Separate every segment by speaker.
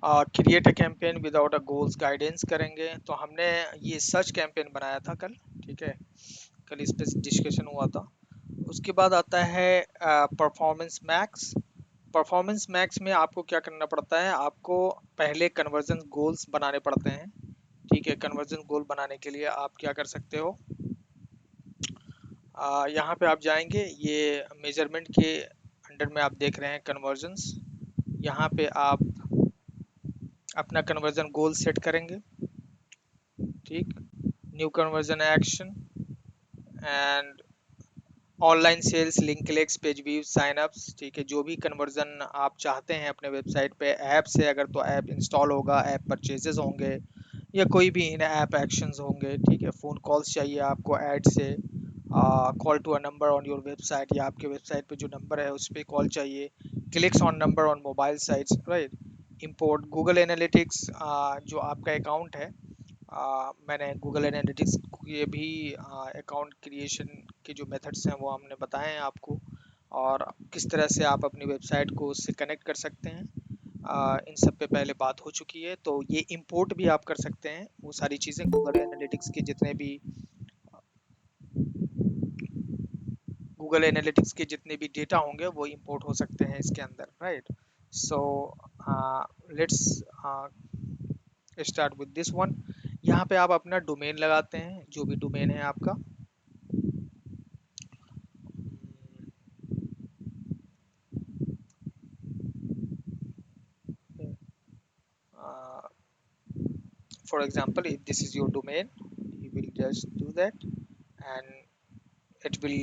Speaker 1: Create a campaign without a goals guidance करेंगे। तो हमने ये सर्च कैंपेन बनाया था कल, ठीक है, कल इस पे डिस्कशन हुआ था। उसके बाद आता है परफॉर्मेंस मैक्स। परफॉर्मेंस मैक्स में आपको क्या करना पड़ता है, आपको पहले कन्वर्जन गोल्स बनाने पड़ते हैं, ठीक है। कन्वर्जन गोल बनाने के लिए आप क्या कर सकते हो, यहाँ पे आप जाएंगे, ये मेजरमेंट के अंडर में आप देख रहे हैं कन्वर्जन्स। यहाँ पे आप अपना कन्वर्जन गोल सेट करेंगे, ठीक। New conversion action and online sales, link clicks, page views, sign ups, ठीक है। जो भी कन्वर्जन आप चाहते हैं अपने वेबसाइट पे, ऐप से अगर तो ऐप इंस्टॉल होगा, ऐप परचेजेस होंगे, या कोई भी इन ऐप एक्शंस होंगे, ठीक है। फ़ोन कॉल्स चाहिए आपको ऐड से, call to a number on your website, या आपके वेबसाइट पे जो नंबर है उस पर कॉल चाहिए, clicks on number on mobile sites, right. Import Google analytics, जो आपका अकाउंट है, मैंने गूगल एनालिटिक्स के भी अकाउंट क्रिएशन के जो मेथड्स हैं वो हमने बताए हैं आपको, और किस तरह से आप अपनी वेबसाइट को उससे कनेक्ट कर सकते हैं, इन सब पे पहले बात हो चुकी है। तो ये इंपोर्ट भी आप कर सकते हैं, वो सारी चीज़ें गूगल एनालिटिक्स के जितने भी डेटा होंगे वो इंपोर्ट हो सकते हैं इसके अंदर, right. So let's start with this one. यहाँ पे आप अपना डोमेन लगाते हैं, जो भी डोमेन है आपका। For example, if this is your domain, you will just do that, and it will,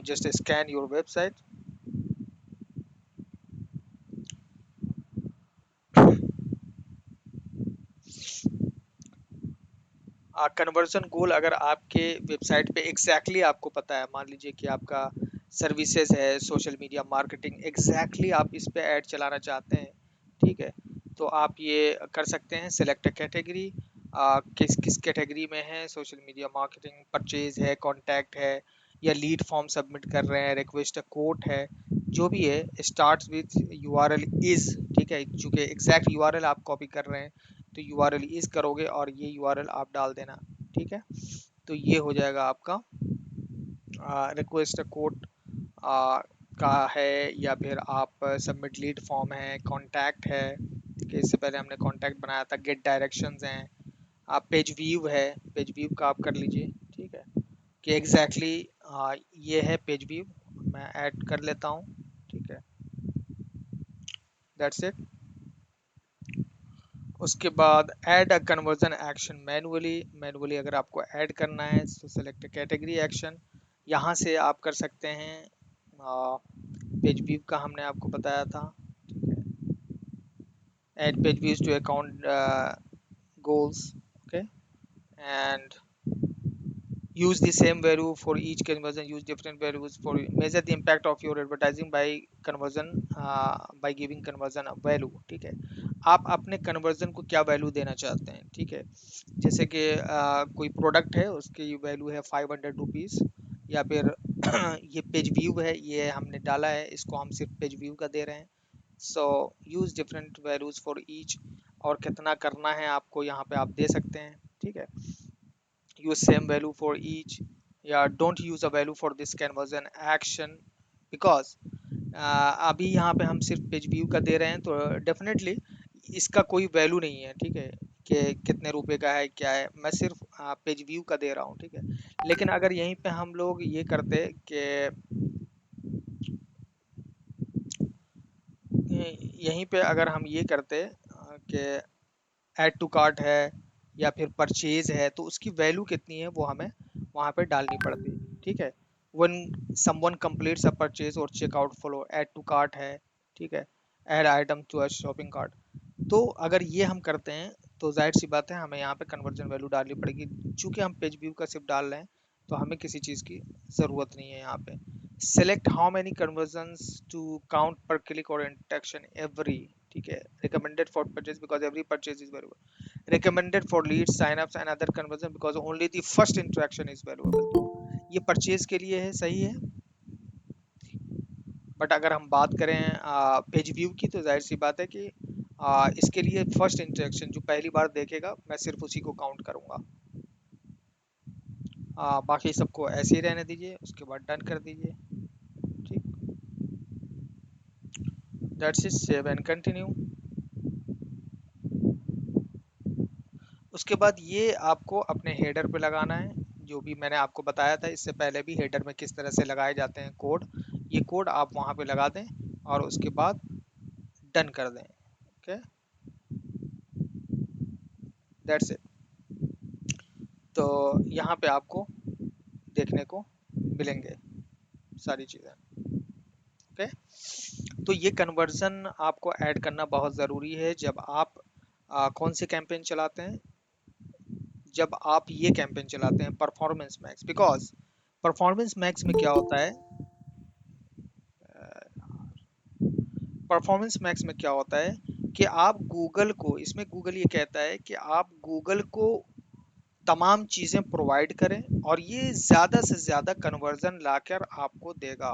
Speaker 1: just scan your website. Conversion goal अगर आपके वेबसाइट पे एग्जैक्टली आपको पता है, मान लीजिए कि आपका सर्विसेज है, सोशल मीडिया मार्केटिंग, एग्जैक्टली आप इस पे ऐड चलाना चाहते हैं, ठीक है, तो आप ये कर सकते हैं। सिलेक्ट कैटेगरी, किस किस कैटेगरी में है, सोशल मीडिया मार्केटिंग, परचेज है, कॉन्टैक्ट है, या लीड फॉर्म सबमिट कर रहे हैं, रिक्वेस्ट कोट है, जो भी है। स्टार्ट विथ यूआरएल इज, ठीक है, चूंकि एग्जैक्ट यूआरएल आप कॉपी कर रहे हैं तो यूआरएल इज करोगे और ये यूआरएल आप डाल देना, ठीक है। तो ये हो जाएगा आपका रिक्वेस्ट कोड का है, या फिर आप सबमिट लीड फॉर्म है, कॉन्टैक्ट है, ठीक है, इससे पहले हमने कॉन्टैक्ट बनाया था, गेट डायरेक्शंस हैं, आप पेज व्यू है, पेज व्यू का आप कर लीजिए, ठीक है, कि एग्जैक्टली ये है पेज व्यू, मैं ऐड कर लेता हूँ, ठीक है, दैट्स इट। उसके बाद add a conversion action manually. Manually अगर आपको ऐड करना है तो सेलेक्ट कैटेगरी एक्शन, यहाँ से आप कर सकते हैं। पेज व्यू का हमने आपको बताया था, ठीक है, ad page views to account goals, okay, and use the same value for each conversion, use different values for measure the impact of your advertising by conversion, by giving conversion a value, ठीक है। आप अपने conversion को क्या value देना चाहते हैं, ठीक है, जैसे कि कोई प्रोडक्ट है उसकी वैल्यू है 500 रुपीज़, या फिर ये पेज व्यू है, ये हमने डाला है, इसको हम सिर्फ पेज व्यू का दे रहे हैं। So use different values for each, और कितना करना है आपको यहाँ पे आप दे सकते हैं, ठीक है। use same value for each, या don't use a value for this conversion action because अभी यहाँ पे हम सिर्फ पेज व्यू का दे रहे हैं, तो डेफिनेटली इसका कोई वैल्यू नहीं है, ठीक है, कि कितने रुपए का है क्या है, मैं सिर्फ पेज व्यू का दे रहा हूँ, ठीक है। लेकिन अगर यहीं पे हम लोग ये करते कि यहीं पे अगर हम ये करते कि ऐड टू कार्ट है या फिर परचेज है, तो उसकी वैल्यू कितनी है वो हमें वहाँ पे डालनी पड़ती, ठीक है। One someone completes a purchase और checkout follow, add to cart है, ठीक है, add item to a shopping cart. तो अगर ये हम करते हैं तो जाहिर सी बात है हमें यहाँ पे कन्वर्जन वैल्यू डालनी पड़ेगी। चूंकि हम पेज व्यू का सिर्फ डाल रहे हैं तो हमें किसी चीज़ की ज़रूरत नहीं है यहाँ पे। Select how many conversions to count पर क्लिक और इंटरेक्शन एवरी, ठीक है, recommended for purchase because every purchase is valuable, recommended for leads, sign-ups and other conversion because only the first interaction is valuable। तो ये purchase के लिए है, सही है। बट अगर हम बात करें पेज व्यू की, तो जाहिर सी बात है कि इसके लिए फर्स्ट इंटरेक्शन जो पहली बार देखेगा मैं सिर्फ उसी को काउंट करूंगा। बाकी सबको ऐसे ही रहने दीजिए, उसके बाद डन कर दीजिए। ठीक, that's it, save and continue. उसके बाद ये आपको अपने हेडर पे लगाना है, जो भी मैंने आपको बताया था इससे पहले भी, हेडर में किस तरह से लगाए जाते हैं कोड। ये कोड आप वहाँ पे लगा दें और उसके बाद डन कर दें। Okay, that's it. तो यहाँ पे आपको देखने को मिलेंगे सारी चीज़ें। ओके, तो ये कन्वर्जन आपको ऐड करना बहुत ज़रूरी है जब आप कौन से कैंपेन चलाते हैं, जब आप ये कैंपेन चलाते हैं performance max. Because performance max में क्या होता है, परफॉर्मेंस मैक्स में क्या होता है कि आप गूगल को, इसमें गूगल ये कहता है कि आप गूगल को तमाम चीज़ें प्रोवाइड करें और ये ज़्यादा से ज़्यादा कन्वर्जन लाकर आपको देगा।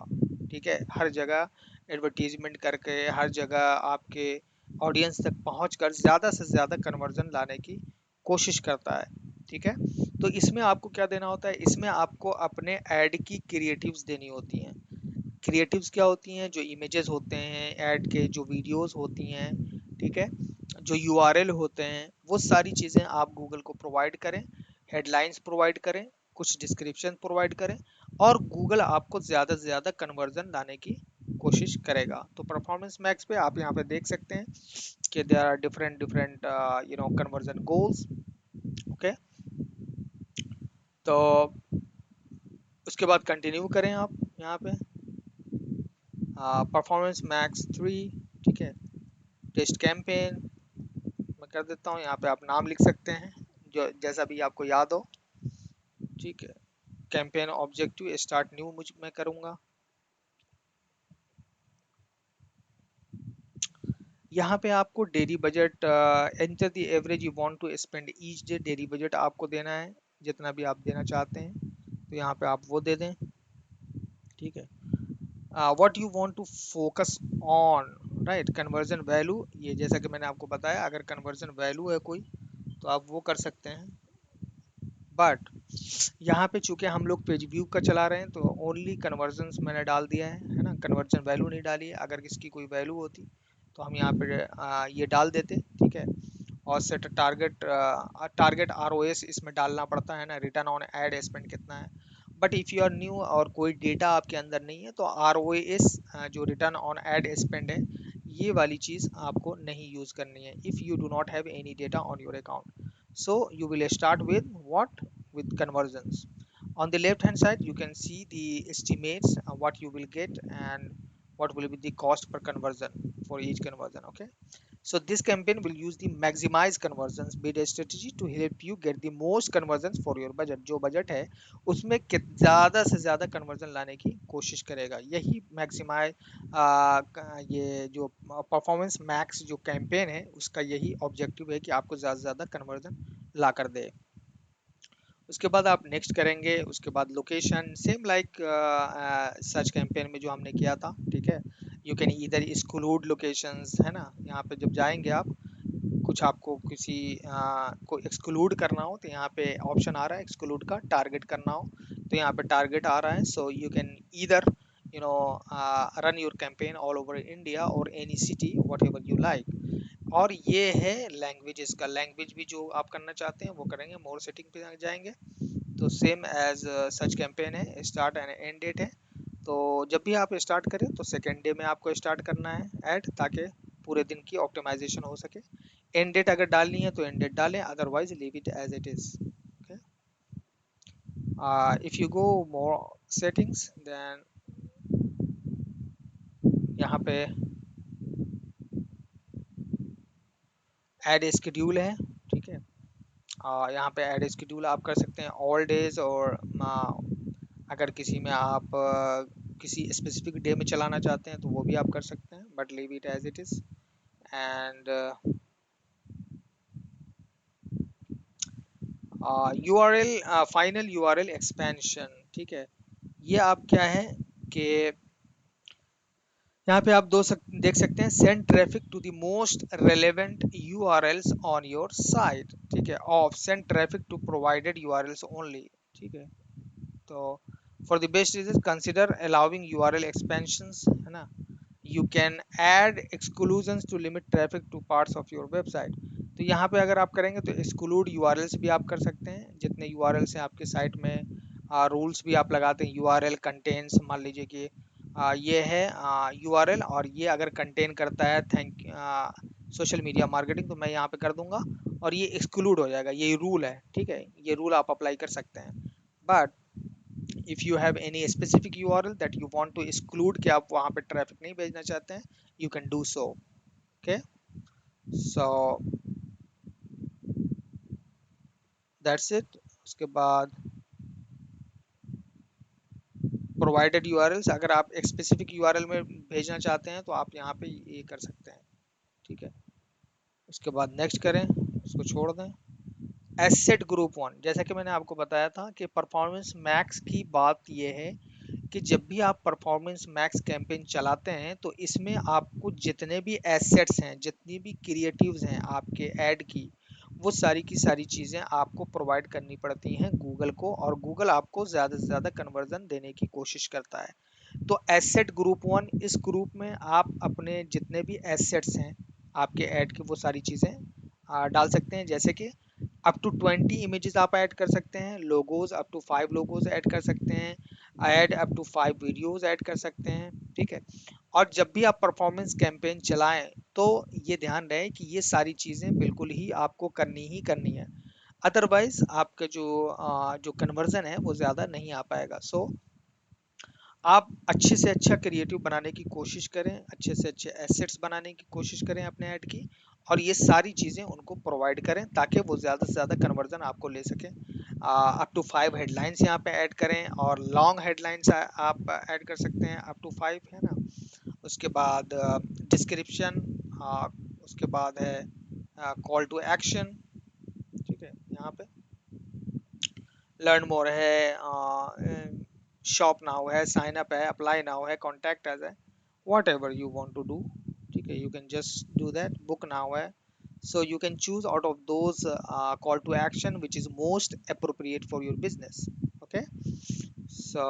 Speaker 1: ठीक है, हर जगह एडवर्टीजमेंट करके, हर जगह आपके ऑडियंस तक पहुंचकर ज़्यादा से ज़्यादा कन्वर्जन लाने की कोशिश करता है। ठीक है, तो इसमें आपको क्या देना होता है, इसमें आपको अपने ऐड की क्रिएटिव्स देनी होती हैं। क्रिएटिव्स क्या होती हैं, जो इमेजेस होते हैं ऐड के, जो वीडियोस होती हैं, ठीक है, जो यूआरएल होते हैं, वो सारी चीज़ें आप गूगल को प्रोवाइड करें। हेडलाइंस प्रोवाइड करें, कुछ डिस्क्रिप्शन प्रोवाइड करें, और गूगल आपको ज़्यादा से ज़्यादा कन्वर्जन लाने की कोशिश करेगा। तो परफॉर्मेंस मैक्स पे आप यहाँ पे देख सकते हैं कि there are different different conversion goals. Okay, तो उसके बाद कंटिन्यू करें आप यहाँ पे परफॉर्मेंस मैक्स 3। ठीक है, टेस्ट कैंपेन मैं कर देता हूँ, यहाँ पे आप नाम लिख सकते हैं जो जैसा भी आपको याद हो। ठीक है, कैंपेन ऑब्जेक्टिव स्टार्ट न्यू मुझ मैं करूँगा। यहाँ पे आपको daily budget, enter the average you want to spend each day, daily budget आपको देना है जितना भी आप देना चाहते हैं, तो यहाँ पे आप वो दे दें। ठीक है, what you want to focus on, right, conversion value, ये जैसा कि मैंने आपको बताया अगर कन्वर्जन वैल्यू है कोई तो आप वो कर सकते हैं। बट यहाँ पे चूंकि हम लोग पेज व्यू का चला रहे हैं तो ओनली कन्वर्जन्स मैंने डाल दिया है ना, कन्वर्जन वैल्यू नहीं डाली है। अगर इसकी कोई वैल्यू होती तो हम यहाँ पे ये डाल देते। ठीक है, और सेट टारगेट, टारगेट आरओएस इसमें डालना पड़ता है ना, रिटर्न ऑन एड स्पेंड कितना है। But if you are new और कोई डेटा आपके अंदर नहीं है तो आरओएस जो रिटर्न ऑन एड स्पेंड है, ये वाली चीज़ आपको नहीं यूज़ करनी है if you do not have any data on your account. So you will start with what, with conversions. On the left hand side you can see the estimates, what you will get and what will be the cost per conversion for each conversion. Okay, so this campaign will use the maximize conversions bid strategy to help you get the most conversions for your budget। जो budget है उसमें ज़्यादा से ज़्यादा conversion लाने की कोशिश करेगा। यही मैक्सिमाइज, ये जो परफॉर्मेंस मैक्स जो कैंपेन है उसका यही ऑब्जेक्टिव है कि आपको ज़्यादा से ज़्यादा कन्वर्जन ला कर दे। उसके बाद आप नेक्स्ट करेंगे, उसके बाद location same like search campaign में जो हमने किया था। ठीक है, यू कैन इधर एक्सक्लूड लोकेशंस, है ना, यहाँ पे जब जाएंगे आप, कुछ आपको किसी को एक्सक्लूड करना हो तो यहाँ पे ऑप्शन आ रहा है एक्सक्लूड का, टारगेट करना हो तो यहाँ पे टारगेट आ रहा है। So you can either run your campaign all over India और any city whatever you like. और ये है लैंग्वेजेस का, लैंग्वेज भी जो आप करना चाहते हैं वो करेंगे। मोर सेटिंग पे जाएंगे तो सेम एज सच कैंपेन है, स्टार्ट एंड एंड डेट है। तो जब भी आप स्टार्ट करें तो सेकेंड डे में आपको स्टार्ट करना है ऐड, ताकि पूरे दिन की ऑप्टिमाइजेशन हो सके। एंड डेट अगर डालनी है तो एंड डेट डालें, otherwise leave it as it is. If you go more settings then यहाँ पे ऐड स्केड्यूल है। ठीक है, यहाँ पे ऐड स्केड्यूल आप कर सकते हैं ऑल डेज, और अगर किसी में आप किसी स्पेसिफिक डे में चलाना चाहते हैं तो वो भी आप कर सकते हैं, but leave it as it is. And URL, final URL expansion. ठीक है, ये आप क्या है कि यहाँ पे आप देख सकते हैं send traffic to the most relevant URLs on your site, ठीक है। Off send traffic to provided URLs only, ठीक है। तो for the best reason consider allowing URL expansions, है ना। You can add exclusions to limit traffic to parts of your website. तो यहाँ पे अगर आप करेंगे तो एक्सक्लूड यूआरएल्स भी आप कर सकते हैं, जितने यूआरएल्स हैं आपके साइट में। रूल्स भी आप लगाते हैं, यूआरएल कंटेन्स, मान लीजिए कि ये है यूआरएल और ये अगर कंटेन करता है थैंक सोशल मीडिया मार्केटिंग, तो मैं यहाँ पे कर दूंगा और ये एक्सक्लूड हो जाएगा, ये रूल है, ठीक है। ये रूल आप अप्लाई कर सकते हैं। But if you have any specific URL that you want to exclude कि आप वहाँ पे ट्रैफिक नहीं भेजना चाहते हैं, you can do so, okay। So that's it। उसके बाद provided URLs, अगर आप एक specific URL में भेजना चाहते हैं तो आप यहाँ पे ये कर सकते हैं, ठीक है। उसके बाद नेक्स्ट करें, उसको छोड़ दें। एसेट ग्रुप वन, जैसा कि मैंने आपको बताया था कि परफॉर्मेंस मैक्स की बात यह है कि जब भी आप परफॉर्मेंस मैक्स कैंपेन चलाते हैं तो इसमें आपको जितने भी एसेट्स हैं, जितनी भी क्रिएटिव्स हैं आपके ऐड की, वो सारी की सारी चीज़ें आपको प्रोवाइड करनी पड़ती हैं गूगल को, और गूगल आपको ज़्यादा से ज़्यादा कन्वर्जन देने की कोशिश करता है। तो एसेट ग्रुप वन, इस ग्रुप में आप अपने जितने भी एसेट्स हैं आपके ऐड की वो सारी चीज़ें डाल सकते हैं। जैसे कि अप टू 20 इमेजेस आप ऐड कर सकते हैं, logos up to 5 logos add कर सकते हैं, add up to 5 videos add कर सकते हैं, ठीक है। और जब भी आप परफॉर्मेंस कैंपेन चलाएं तो ये ध्यान रहे कि ये सारी चीज़ें बिल्कुल ही आपको करनी ही करनी है, अदरवाइज आपका जो कन्वर्जन है वो ज़्यादा नहीं आ पाएगा। सो आप अच्छे से अच्छा क्रिएटिव बनाने की कोशिश करें, अच्छे से अच्छे एसेट्स बनाने की कोशिश करें अपने ऐड की, और ये सारी चीज़ें उनको प्रोवाइड करें ताकि वो ज़्यादा से ज़्यादा कन्वर्जन आपको ले सकें। अप टू 5 हेडलाइंस यहाँ पे ऐड करें, और लॉन्ग हेडलाइंस आप ऐड कर सकते हैं अप टू 5, है ना। उसके बाद डिस्क्रिप्शन, उसके बाद है कॉल टू एक्शन, ठीक है। यहाँ पे लर्न मोर है, शॉप नाउ है, साइन अप है, अप्लाई नाउ है, कॉन्टैक्ट अस है, whatever you want to do, ठीक है। You can just do that, book now है। So you can choose out of those call to action which is most appropriate for your business, okay। So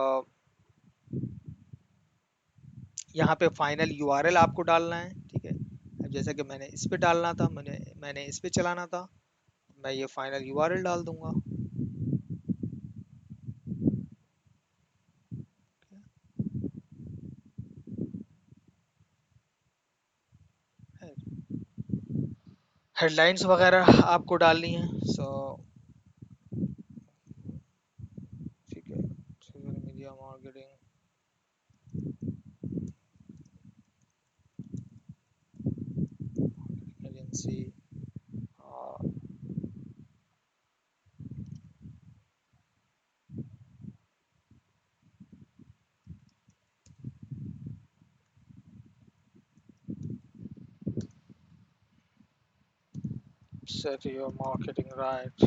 Speaker 1: यहाँ पे final URL आपको डालना है, ठीक है। अब जैसा कि मैंने इस पे डालना था, मैंने इस पे चलाना था, मैं ये फाइनल यूआरएल डाल दूंगा। हेडलाइंस वगैरह आपको डालनी है, सो ठीक है। Social media marketing agency, set your marketing right।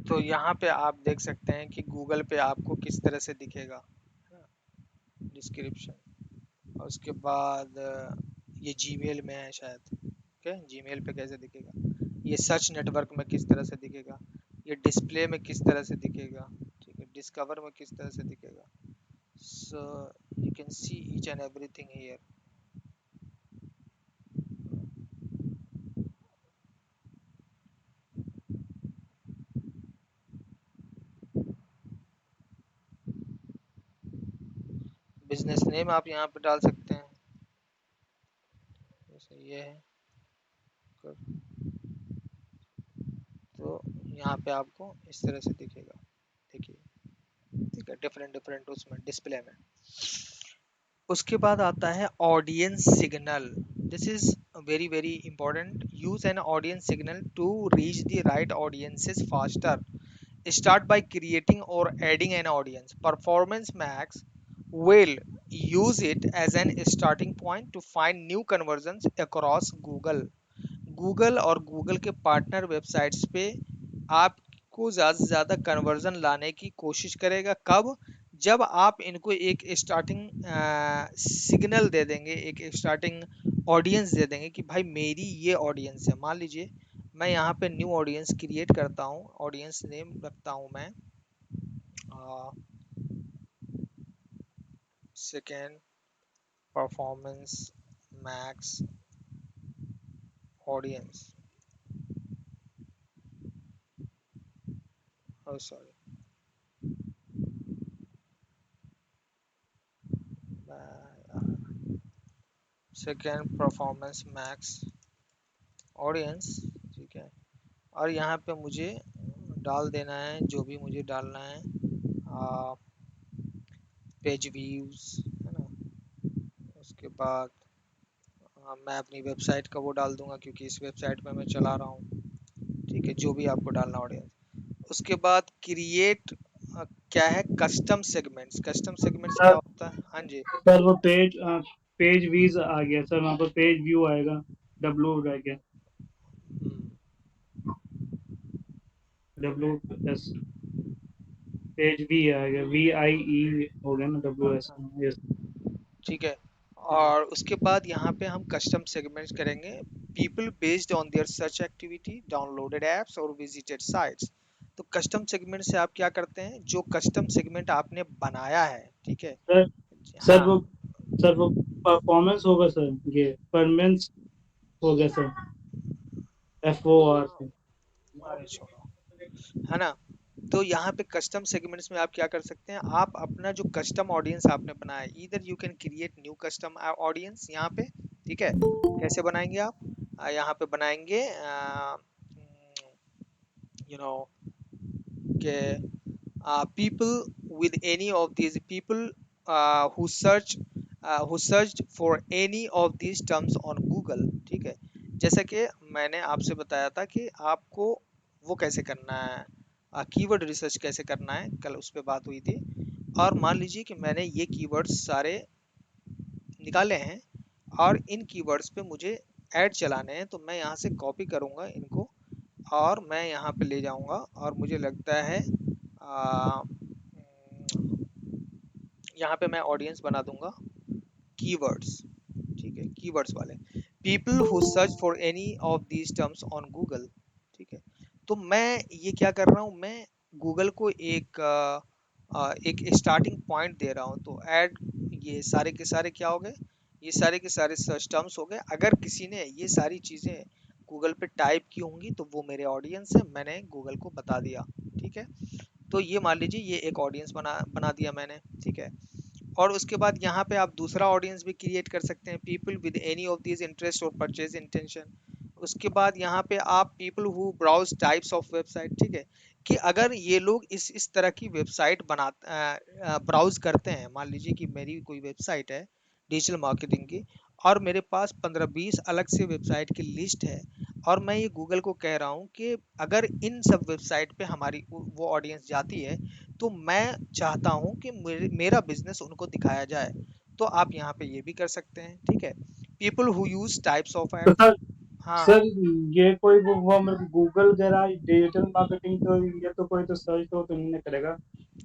Speaker 1: तो यहाँ पे आप देख सकते हैं कि गूगल पे आपको किस तरह से दिखेगा, डिस्क्रिप्शन। और उसके बाद ये जीमेल में है शायद, ओके। जीमेल पे कैसे दिखेगा, ये सर्च नेटवर्क में किस तरह से दिखेगा, ये डिस्प्ले में किस तरह से दिखेगा, ठीक है। डिस्कवर में किस तरह से दिखेगा। सो you can see each and everything here. Business name आप यहाँ पे डाल सकते हैं, जैसे ये है, तो यहाँ पे आपको इस तरह से दिखेगा, देखिए, ठीक है। डिफरेंट डिफरेंट उसमें डिस्प्ले में। उसके बाद आता है audience signal. This is very very important. Use an audience signal to reach the right audiences faster. Start by creating or adding an audience. Performance Max will use it as an starting point to find new conversions across Google. Google और Google के partner websites पे आपको ज़्यादा से ज़्यादा conversion लाने की कोशिश करेगा। कब? जब आप इनको एक स्टार्टिंग सिग्नल दे देंगे, एक स्टार्टिंग ऑडियंस दे देंगे कि भाई मेरी ये ऑडियंस है। मान लीजिए मैं यहाँ पे न्यू ऑडियंस क्रिएट करता हूँ, ऑडियंस नेम रखता हूँ मैं second performance max audience, oh sorry, second performance max audience, ठीक है। और यहाँ पे मुझे डाल देना है जो भी मुझे डालना है, पेज व्यूज है ना। उसके बाद मैं अपनी वेबसाइट का वो डाल दूंगा क्योंकि इस वेबसाइट पे मैं चला रहा हूँ, ठीक है, जो भी आपको डालना ऑडियंस। उसके बाद क्रिएट क्या है, कस्टम सेगमेंट्स। कस्टम सेगमेंट्स क्या
Speaker 2: सर
Speaker 1: होता है? हाँ जी।
Speaker 2: सर वो पेज व्यूज आ गया सर, वहाँ पर पेज व्यू आएगा, डब्ल्यू रह गया,
Speaker 1: हम्म,
Speaker 2: डब्ल्यू एस, पेज वी आएगा, VIE हो गया ना, WS।
Speaker 1: हाँ,
Speaker 2: यस।
Speaker 1: ठीक है। और उसके बाद यहाँ पे हम कस्टम सेगमेंट्स करेंगे। People based on their search activity, downloaded apps और विजिटेड साइट्स। तो कस्टम सेगमेंट से आप क्या करते हैं, जो कस्टम सेगमेंट आपने बनाया है, ठीक है।
Speaker 2: सर सर
Speaker 1: हाँ,
Speaker 2: वो सर वो परफॉर्मेंस होगा सर, ये परफॉर्मेंस हो गया सर, FOR से।
Speaker 1: अरे छोड़ो, है ना। तो यहाँ पे कस्टम सेगमेंट्स में आप क्या कर सकते हैं, आप अपना जो कस्टम ऑडियंस आपने बनाया, इधर you can create new custom audience यहाँ पे, ठीक है। कैसे बनाएंगे आप? यहाँ पे बनाएंगे यू नो के people with any of these people who searched for any of these terms on Google, ठीक है। जैसा कि मैंने आपसे बताया था कि आपको वो कैसे करना है, कीवर्ड रिसर्च कैसे करना है, कल उस पर बात हुई थी। और मान लीजिए कि मैंने ये कीवर्ड्स सारे निकाले हैं और इन कीवर्ड्स पे मुझे ऐड चलाने हैं, तो मैं यहाँ से कॉपी करूँगा इनको और मैं यहाँ पे ले जाऊँगा और मुझे लगता है आ, यहाँ पे मैं ऑडियंस बना दूंगा कीवर्ड्स, ठीक है, कीवर्ड्स वाले, people who search for any of these terms on Google, ठीक है। तो मैं ये क्या कर रहा हूँ, मैं गूगल को एक स्टार्टिंग पॉइंट दे रहा हूँ। तो ऐड, ये सारे के सारे क्या हो गए, ये सारे के सारे सर्च टर्म्स हो गए। अगर किसी ने ये सारी चीज़ें गूगल पे टाइप की होंगी तो वो मेरे ऑडियंस है, मैंने गूगल को बता दिया, ठीक है। तो ये मान लीजिए ये एक ऑडियंस बना बना दिया मैंने, ठीक है। और उसके बाद यहाँ पे आप दूसरा ऑडियंस भी क्रिएट कर सकते हैं, people with any of these interest और परचेज इंटेंशन। उसके बाद यहाँ पे आप people who browse types of website, ठीक है, कि अगर ये लोग इस तरह की वेबसाइट बना ब्राउज करते हैं। मान लीजिए कि मेरी कोई वेबसाइट है डिजिटल मार्केटिंग की, और मेरे पास 15-20 अलग से वेबसाइट की लिस्ट है, और मैं ये गूगल को कह रहा हूँ कि अगर इन सब वेबसाइट पे हमारी वो ऑडियंस जाती है, तो मैं चाहता हूँ कि मेरा बिजनेस उनको दिखाया जाए। तो आप यहाँ पे ये भी कर सकते हैं, ठीक है। People who use types of
Speaker 2: तो
Speaker 1: एड्स।
Speaker 2: सर
Speaker 1: हाँ हाँ।
Speaker 2: सर ये कोई वो मतलब गूगल जरा डिजिटल मार्केटिंग, तो ये तो कोई तो सर्च तो नहीं करेगा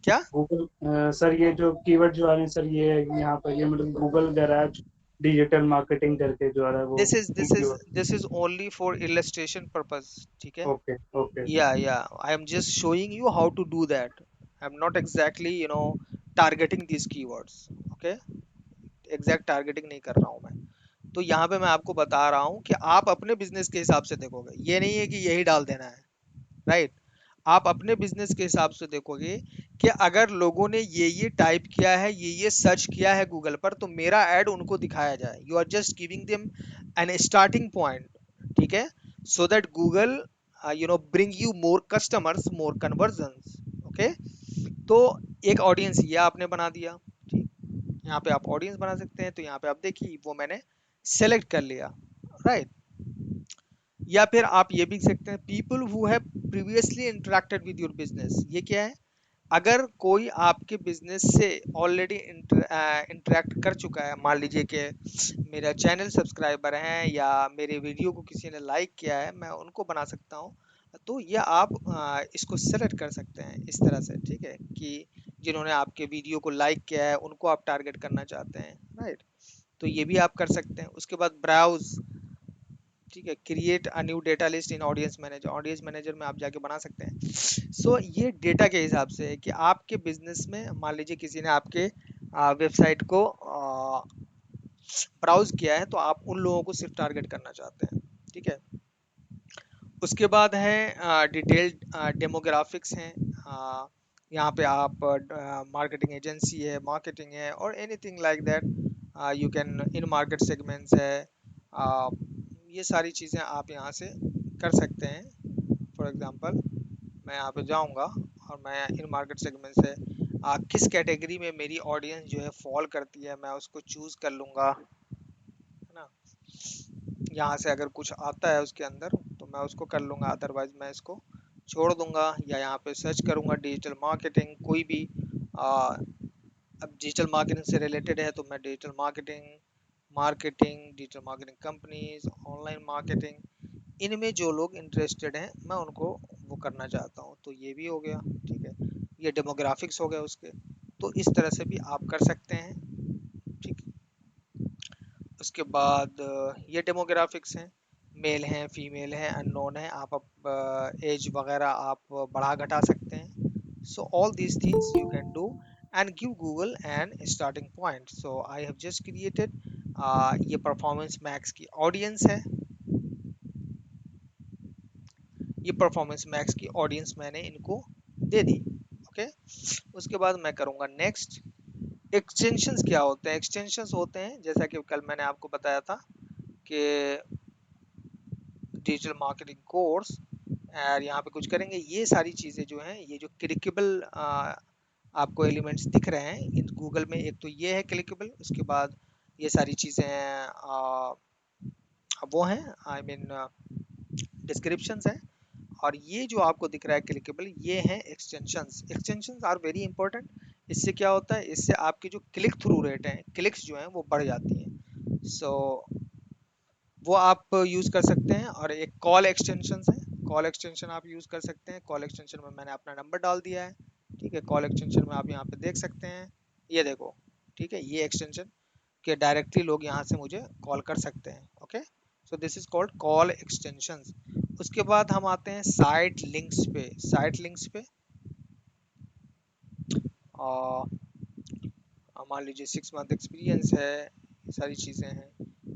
Speaker 1: क्या?
Speaker 2: गूगल। सर ये जो कीवर्ड जो आ रहे हैं सर, ये यहाँ पर ये मतलब गूगल गैराज डिजिटल मार्केटिंग करके जो आ रहा है वो
Speaker 1: this is
Speaker 2: in
Speaker 1: this is
Speaker 2: keyword.
Speaker 1: This is only for illustration purpose, ठीक है।
Speaker 2: Okay okay.
Speaker 1: Yeah, I am just showing you how to do that. I'm not exactly targeting these keywords, okay। Exact targeting नहीं कर रहा हूँ मैं। तो यहाँ पे मैं आपको बता रहा हूँ कि आप अपने बिजनेस के हिसाब से देखोगे, ये नहीं है कि यही डाल देना है, राइट। आप अपने बिजनेस के हिसाब से देखोगे कि अगर लोगों ने ये टाइप किया है, ये सर्च किया है गूगल पर, तो मेरा ऐड उनको दिखाया जाए। You are just giving them an starting point, ठीक है, so that Google bring you more customers, more conversions, okay. तो एक ऑडियंस ये आपने बना दिया, ठीक। यहाँ पे आप ऑडियंस बना सकते हैं, तो यहाँ पे आप देखिए वो मैंने सेलेक्ट कर लिया, राइट। या फिर आप ये भी लिख सकते हैं, people who have previously interacted with your business. ये क्या है, अगर कोई आपके बिजनेस से ऑलरेडी इंटरेक्ट कर चुका है, मान लीजिए कि मेरा चैनल सब्सक्राइबर हैं या मेरे वीडियो को किसी ने लाइक किया है, मैं उनको बना सकता हूँ। तो ये आप इसको सेलेक्ट कर सकते हैं इस तरह से, ठीक है, कि जिन्होंने आपके वीडियो को लाइक किया है उनको आप टारगेट करना चाहते हैं, राइट। तो ये भी आप कर सकते हैं। उसके बाद ब्राउज, ठीक है, create a new data list in audience manager, audience manager में आप जाके बना सकते हैं। सो ये डेटा के हिसाब से है कि आपके बिजनेस में मान लीजिए किसी ने आपके वेबसाइट को ब्राउज किया है, तो आप उन लोगों को सिर्फ टारगेट करना चाहते हैं, ठीक है। उसके बाद है डिटेल्ड डेमोग्राफिक्स हैं। यहाँ पे आप मार्केटिंग एजेंसी है, मार्केटिंग है, और anything like that, you can in market segments है। uh, ये सारी चीज़ें आप यहाँ से कर सकते हैं। फॉर एग्जांपल मैं यहाँ पे जाऊँगा और मैं इन मार्केट सेगमेंट से किस कैटेगरी में मेरी ऑडियंस जो है फॉल करती है, मैं उसको चूज़ कर लूँगा, है ना। यहाँ से अगर कुछ आता है उसके अंदर तो मैं उसको कर लूँगा, अदरवाइज मैं इसको छोड़ दूंगा। या यहाँ पे सर्च करूँगा डिजिटल मार्केटिंग, कोई भी आ, अब डिजिटल मार्केटिंग से रिलेटेड है तो मैं digital marketing, digital marketing companies, online marketing, इनमें जो लोग इंटरेस्टेड हैं मैं उनको वो करना चाहता हूँ, तो ये भी हो गया, ठीक है। ये डेमोग्राफिक्स हो गए उसके। तो इस तरह से भी आप कर सकते हैं, ठीक। उसके बाद ये डेमोग्राफिक्स हैं, मेल हैं, फीमेल हैं, अननोन है, आप एज वगैरह आप बढ़ा घटा सकते हैं। So all these things you can do and give Google N starting point. So I have just created, ये परफॉर्मेंस मैक्स की ऑडियंस है, ये परफॉर्मेंस मैक्स की ऑडियंस मैंने इनको दे दी, ओके। उसके बाद मैं करूंगा नेक्स्ट। एक्सटेंशंस क्या होते हैं? एक्सटेंशंस होते हैं जैसा कि कल मैंने आपको बताया था कि डिजिटल मार्केटिंग कोर्स, और यहाँ पे कुछ करेंगे, ये सारी चीज़ें जो हैं, ये जो क्लिकेबल आपको एलिमेंट्स दिख रहे हैं इन गूगल में, एक तो ये है क्लिकेबल, उसके बाद ये सारी चीज़ें वो हैं, आई मीन डिस्क्रिप्शंस हैं, और ये जो आपको दिख रहा है क्लिकेबल, ये हैं extensions. Extensions are very important. इससे क्या होता है, इससे आपकी जो क्लिक थ्रू रेट है, क्लिक्स जो हैं वो बढ़ जाती हैं। सो वो आप यूज़ कर सकते हैं। और एक कॉल एक्सटेंशन है, कॉल एक्सटेंशन आप यूज़ कर सकते हैं। कॉल एक्सटेंशन में मैंने अपना नंबर डाल दिया है, ठीक है। कॉल एक्सटेंशन में आप यहाँ पे देख सकते हैं, ये देखो, ठीक है, ये एक्सटेंशन के डायरेक्टली लोग यहाँ से मुझे कॉल कर सकते हैं, okay. So this is called call extensions. उसके बाद हम आते हैं साइट लिंक्स पे। साइट लिंक्स पे और मान लीजिए 6 मंथ एक्सपीरियंस है, ये सारी चीज़ें हैं।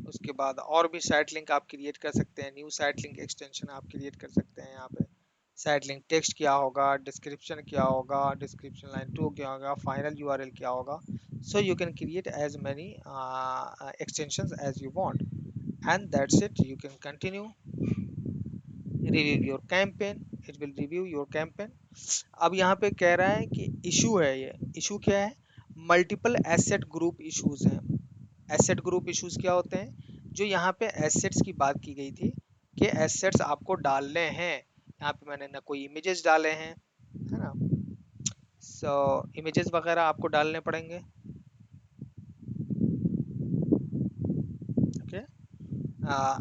Speaker 1: उसके बाद और भी साइट लिंक आप क्रिएट कर सकते हैं, न्यू साइट लिंक एक्सटेंशन आप क्रिएट कर सकते हैं। यहाँ पे साइट लिंक टेक्स्ट क्या होगा, डिस्क्रिप्शन क्या होगा, डिस्क्रिप्शन लाइन 2 क्या होगा, फाइनल यूआरएल क्या होगा। So you can create as many extensions as you want, and that's it. You can continue, review your campaign, it will review your campaign. अब यहाँ पे कह रहा है कि इशू है, ये इशू क्या है, मल्टीपल एसेट ग्रुप इश्यूज हैं। एसेट ग्रुप इश्यूज क्या होते हैं, जो यहाँ पे एसेट्स की बात की गई थी कि एसेट्स आपको डालने हैं। यहाँ पे मैंने ना कोई इमेजेस डाले हैं, है ना। सो इमेजेस वगैरह आपको डालने पड़ेंगे, ओके।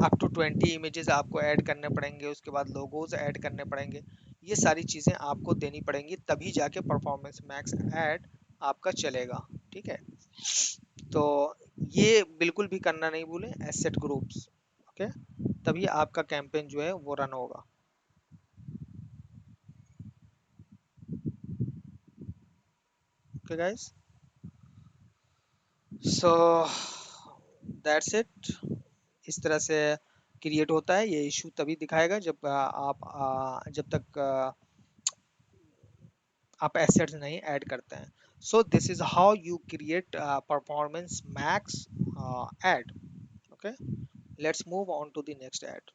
Speaker 1: अप टू 20 इमेजेस आपको ऐड करने पड़ेंगे। उसके बाद लोगोज ऐड करने पड़ेंगे। ये सारी चीज़ें आपको देनी पड़ेंगी, तभी जाके परफॉर्मेंस मैक्स ऐड आपका चलेगा, ठीक है। तो ये बिल्कुल भी करना नहीं भूलें, एसेट ग्रुप्स, ओके। तभी आपका कैंपेन जो है वो रन होगा। Okay guys, so that's it. इस तरह से क्रिएट होता है। ये इशू तभी दिखाएगा जब जब तक आप एसेट्स नहीं ऐड करते हैं। So this is how you create performance max ad, okay. Let's move on to the next ad.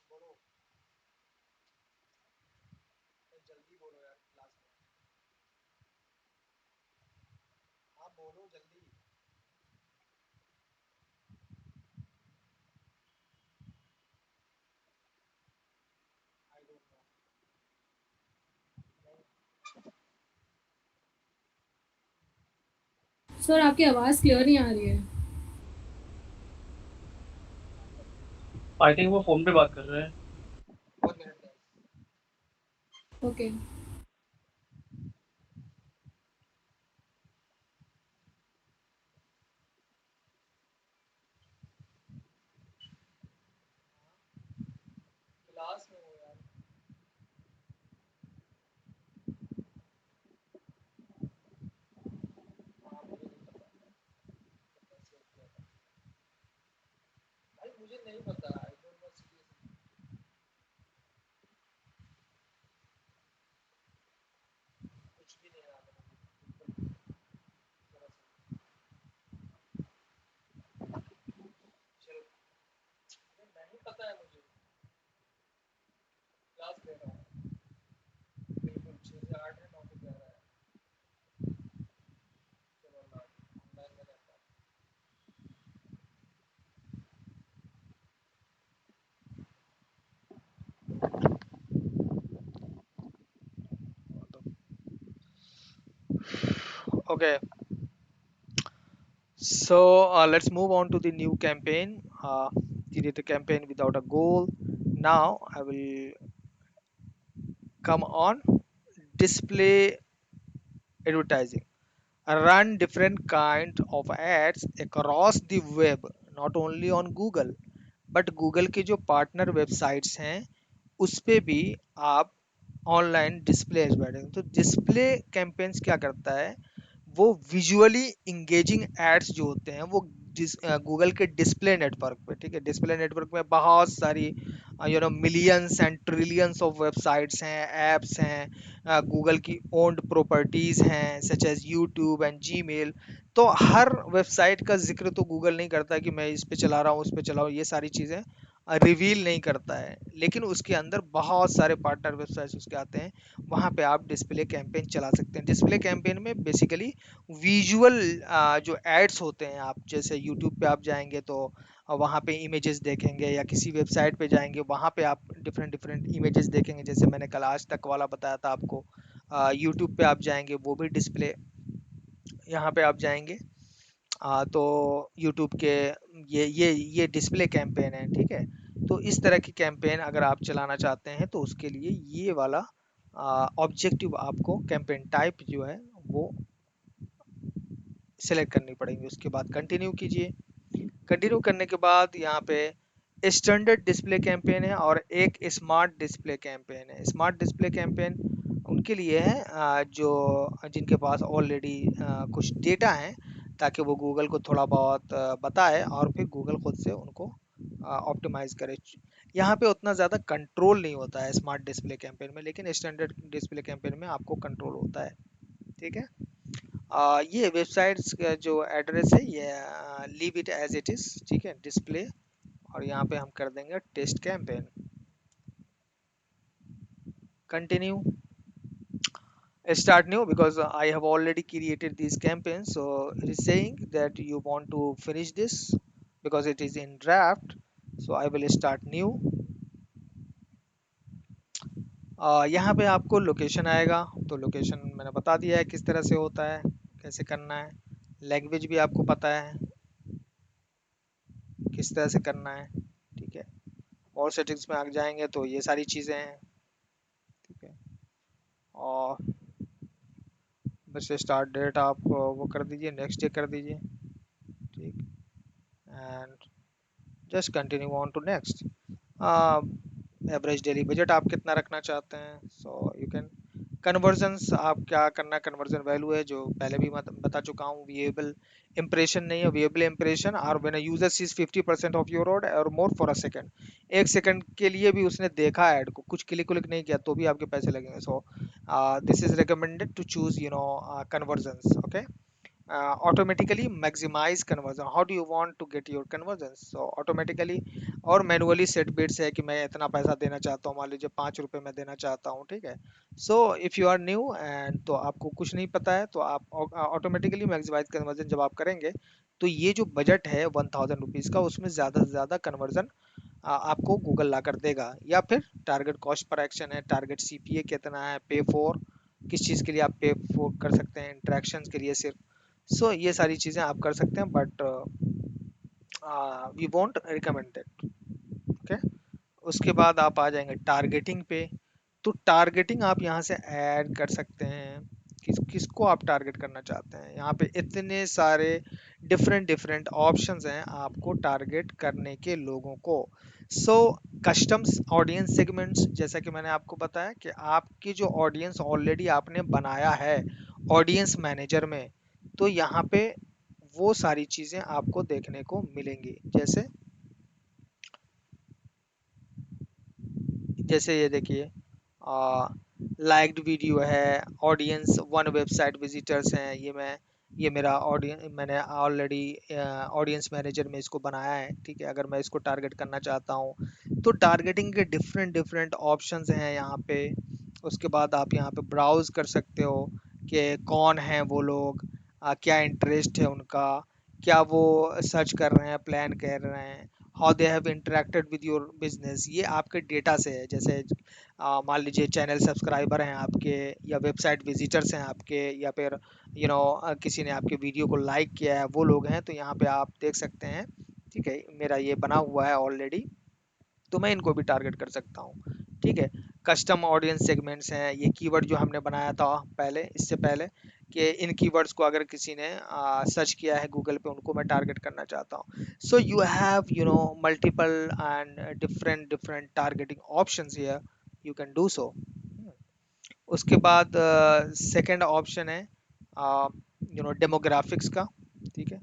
Speaker 1: बोलो, जल्दी बोलो यार, क्लास बोलो जल्दी। आई डोंट
Speaker 3: सर आपकी आवाज़ क्लियर नहीं आ रही है।
Speaker 2: आई थिंक वो फोन पे बात कर रहे हैं।
Speaker 1: नो। 1 मिनट।
Speaker 3: ओके।
Speaker 1: क्लास में हो यार। हाँ, मुझे नहीं पता कैसे किया था। भाई मुझे नहीं पता, आई डोंट नो सीरियसली। कुछ भी नहीं याद है मुझे। जरा सा। चलो। नहीं पता है मुझे। क्लास ले रहा हूँ। बिल्कुल 6 से 8 है, 9 से 11 है। चलो ऑनलाइन में रहता हूँ। Okay, so let's move on to the new campaign. Create a campaign without a goal. Now I will come on display advertising. Run different kind of ads across the web, not only on Google, but Google की जो partner websites हैं उस पे भी आप online display advertising. तो display campaigns क्या करता है, वो विजुअली इंगेजिंग एड्स जो होते हैं वो गूगल के डिस्प्ले नेटवर्क पे, ठीक है, डिस्प्ले नेटवर्क में बहुत सारी millions and trillions of websites हैं, एप्स हैं, गूगल की ओन्ड प्रॉपर्टीज हैं such as YouTube and Gmail. तो हर वेबसाइट का जिक्र तो गूगल नहीं करता कि मैं इस पे चला रहा हूँ उस पे चला रहा हूँ, ये सारी चीज़ें रिवील नहीं करता है, लेकिन उसके अंदर बहुत सारे पार्टनर वेबसाइट्स उसके आते हैं। वहाँ पे आप डिस्प्ले कैंपेन चला सकते हैं। डिस्प्ले कैंपेन में बेसिकली विजुअल जो एड्स होते हैं, आप जैसे यूट्यूब पे आप जाएंगे तो वहाँ पे इमेजेस देखेंगे, या किसी वेबसाइट पे जाएंगे वहाँ पे आप डिफरेंट डिफरेंट इमेजेस देखेंगे, जैसे मैंने कल आज तक वाला बताया था आपको। यूट्यूब पे आप जाएंगे वो भी डिस्प्ले, यहाँ पे आप जाएंगे तो यूट्यूब के ये डिस्प्ले कैंपेन है, ठीक है। तो इस तरह की कैंपेन अगर आप चलाना चाहते हैं तो उसके लिए ये वाला ऑब्जेक्टिव आपको कैंपेन टाइप जो है वो सिलेक्ट करनी पड़ेगी। उसके बाद कंटिन्यू कीजिए। कंटिन्यू करने के बाद यहाँ पे स्टैंडर्ड डिस्प्ले कैंपेन है और एक स्मार्ट डिस्प्ले कैंपेन है। स्मार्ट डिस्प्ले कैंपेन उनके लिए है जो जिनके पास ऑलरेडी कुछ डेटा है, ताकि वो गूगल को थोड़ा बहुत बताए और फिर गूगल खुद से उनको ऑप्टिमाइज करे। यहाँ पे उतना ज़्यादा कंट्रोल नहीं होता है स्मार्ट डिस्प्ले कैंपेन में, लेकिन स्टैंडर्ड डिस्प्ले कैंपेन में आपको कंट्रोल होता है, ठीक है। ये वेबसाइट्स का जो एड्रेस है ये leave it as it is, ठीक है, डिस्प्ले। और यहाँ पे हम कर देंगे test campaign. Continue start new, because I have already created these campaigns, so it is saying that you want to finish this because it is in draft. So I will start new. यहाँ पे आपको location आएगा, तो location मैंने बता दिया है किस तरह से होता है, कैसे करना है। लैंग्वेज भी आपको पता है किस तरह से करना है, ठीक है। और सेटिंग्स में आगे जाएंगे तो ये सारी चीज़ें हैं, ठीक है। और बस स्टार्ट डेट आप वो कर दीजिए, नेक्स्ट डे कर दीजिए, ठीक। And just continue on to next. Average daily budget आप कितना रखना चाहते हैं, सो यू कैन। कन्वर्जन्स आप क्या करना, कन्वर्जन वैल्यू है जो पहले भी बता चुका हूँ, वेरिएबल इंप्रेशन नहीं है, वेरिएबल इंप्रेशन और when a user sees 50% of your ad और more for a second, 1 second के लिए भी उसने देखा ऐड को, कुछ क्लिक क्लिक नहीं किया तो भी आपके पैसे लगेंगे। So this is recommended to choose conversions, okay. automatically maximize conversion. How do you want to get your conversion? So automatically और मैनुअली सेट बिट्स है कि मैं इतना पैसा देना चाहता हूँ, मान लीजिए 5 रुपए मैं देना चाहता हूँ, ठीक है। So if you are new and तो आपको कुछ नहीं पता है, तो आप ऑटोमेटिकली मैक्सिमाइज कन्वर्जन जब आप करेंगे तो ये जो बजट है 1000 रुपीज़ का, उसमें ज़्यादा से ज़्यादा कन्वर्जन आपको गूगल ला कर देगा। या फिर टारगेट कॉस्ट पर एक्शन है, टारगेट सीपीए कितना है, पे फॉर किस चीज़ के लिए आप पे फॉर कर सकते हैं, इंट्रैक्शन के लिए सिर्फ। सो ये सारी चीज़ें आप कर सकते हैं, but we won't recommend that, okay. उसके बाद आप आ जाएंगे टारगेटिंग पे। तो टारगेटिंग आप यहाँ से ऐड कर सकते हैं, किसको आप टारगेट करना चाहते हैं। यहाँ पे इतने सारे डिफरेंट डिफरेंट ऑप्शंस हैं आपको टारगेट करने के लोगों को। सो कस्टम्स ऑडियंस सेगमेंट्स, जैसा कि मैंने आपको बताया कि आपकी जो ऑडियंस ऑलरेडी आपने बनाया है ऑडियंस मैनेजर में, तो यहाँ पे वो सारी चीज़ें आपको देखने को मिलेंगी। जैसे जैसे ये देखिए, लाइक्ड वीडियो है, ऑडियंस वन वेबसाइट विजिटर्स हैं, ये मेरा ऑडियंस, मैंने ऑलरेडी ऑडियंस मैनेजर में इसको बनाया है, ठीक है। अगर मैं इसको टारगेट करना चाहता हूँ तो टारगेटिंग के डिफरेंट डिफरेंट ऑप्शंस हैं यहाँ पे। उसके बाद आप यहाँ पे ब्राउज कर सकते हो कि कौन है वो लोग, क्या इंटरेस्ट है उनका, क्या वो सर्च कर रहे हैं, प्लान कर रहे हैं, how they have interacted with your business. ये आपके डेटा से है। जैसे मान लीजिए चैनल सब्सक्राइबर हैं आपके, या वेबसाइट विजिटर्स हैं आपके, या फिर किसी ने आपके वीडियो को लाइक किया है, वो लोग हैं। तो यहाँ पे आप देख सकते हैं, ठीक है, मेरा ये बना हुआ है ऑलरेडी, तो मैं इनको भी टारगेट कर सकता हूँ, ठीक है। कस्टम ऑडियंस सेगमेंट्स हैं, ये कीवर्ड जो हमने बनाया था पहले, इससे पहले, कि इन कीवर्ड्स को अगर किसी ने सर्च किया है गूगल पे, उनको मैं टारगेट करना चाहता हूँ। So you have multiple and different different targeting options here, you can do so. उसके बाद सेकंड ऑप्शन है डेमोग्राफिक्स का, ठीक है।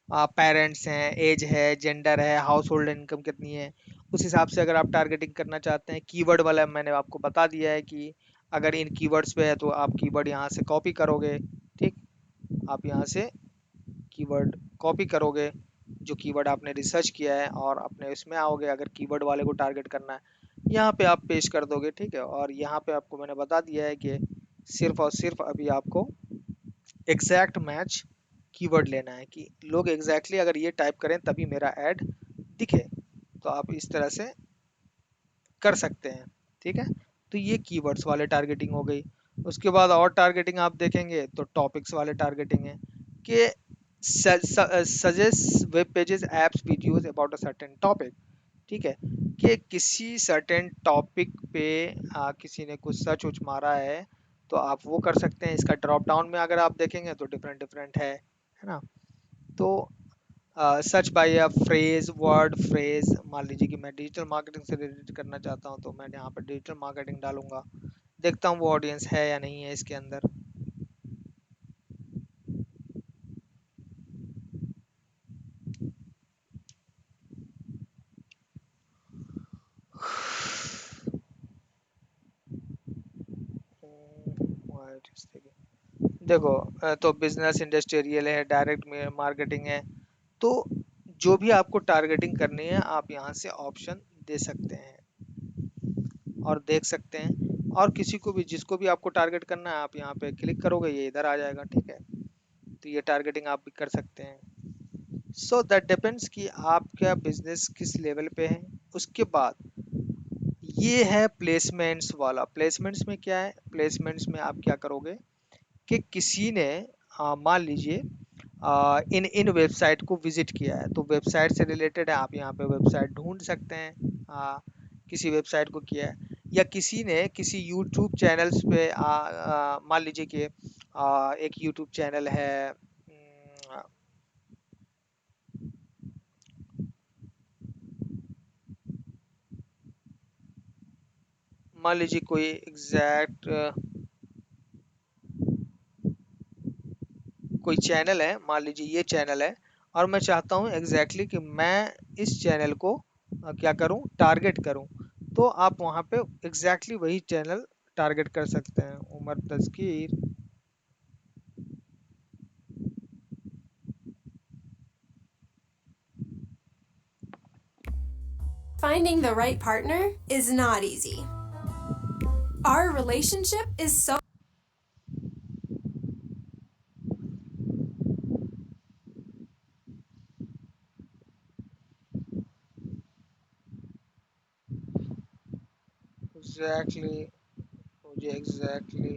Speaker 1: पेरेंट्स हैं, एज है, जेंडर है, हाउस होल्ड इनकम कितनी है, उस हिसाब से अगर आप टारगेटिंग करना चाहते हैं। कीवर्ड वाला मैंने आपको बता दिया है कि अगर इन कीवर्ड्स पे है तो आप कीवर्ड यहाँ से कॉपी करोगे, ठीक। आप यहाँ से कीवर्ड कॉपी करोगे, जो कीवर्ड आपने रिसर्च किया है, और अपने इसमें आओगे, अगर कीवर्ड वाले को टारगेट करना है यहाँ पे आप पेश कर दोगे, ठीक है। और यहाँ पे आपको मैंने बता दिया है कि सिर्फ और सिर्फ अभी आपको एग्जैक्ट मैच कीवर्ड लेना है, कि लोग एग्जैक्टली अगर ये टाइप करें तभी मेरा ऐड दिखे। तो आप इस तरह से कर सकते हैं, ठीक है। तो ये कीवर्ड्स वाले टारगेटिंग हो गई। उसके बाद और टारगेटिंग आप देखेंगे तो टॉपिक्स वाले टारगेटिंग है, कि suggest web pages apps videos about a certain topic, ठीक है। कि किसी सर्टेन टॉपिक पे किसी ने कुछ सर्च उच मारा है, तो आप वो कर सकते हैं। इसका ड्रॉप डाउन में अगर आप देखेंगे तो डिफरेंट डिफरेंट है ना। तो search by a phrase, word phrase, मान लीजिए कि मैं डिजिटल मार्केटिंग से रिलेटेड करना चाहता हूँ, तो मैं यहाँ पर डिजिटल मार्केटिंग डालूंगा, देखता हूँ वो ऑडियंस है या नहीं है इसके अंदर। देखो तो बिजनेस, इंडस्ट्रियल है, डायरेक्ट मार्केटिंग है। तो जो भी आपको टारगेटिंग करनी है आप यहाँ से ऑप्शन दे सकते हैं और देख सकते हैं। और किसी को भी, जिसको भी आपको टारगेट करना है, आप यहाँ पे क्लिक करोगे, ये इधर आ जाएगा, ठीक है। तो ये टारगेटिंग आप भी कर सकते हैं। सो दैट डिपेंड्स कि आपका बिजनेस किस लेवल पे है। उसके बाद ये है प्लेसमेंट्स वाला। प्लेसमेंट्स में क्या है, प्लेसमेंट्स में आप क्या करोगे कि किसी ने मान लीजिए इन इन वेबसाइट को विजिट किया है, तो वेबसाइट से रिलेटेड है, आप यहाँ पे वेबसाइट ढूंढ सकते हैं। किसी वेबसाइट को किया है, या किसी ने किसी यूट्यूब चैनल्स पे मान लीजिए कि एक यूट्यूब चैनल है, मान लीजिए कोई एग्जैक्ट कोई चैनल है, मान लीजिए ये चैनल है, और मैं चाहता हूँ एग्जैक्टली कि मैं इस चैनल को क्या करूँ, टारगेट करूँ। तो आप वहाँ पे एग्जैक्टली वही चैनल टारगेट कर सकते हैं। उमर तस्कीर,
Speaker 4: Finding the right partner is not easy. Our relationship is so
Speaker 1: exactly मुझे एग्जैक्टली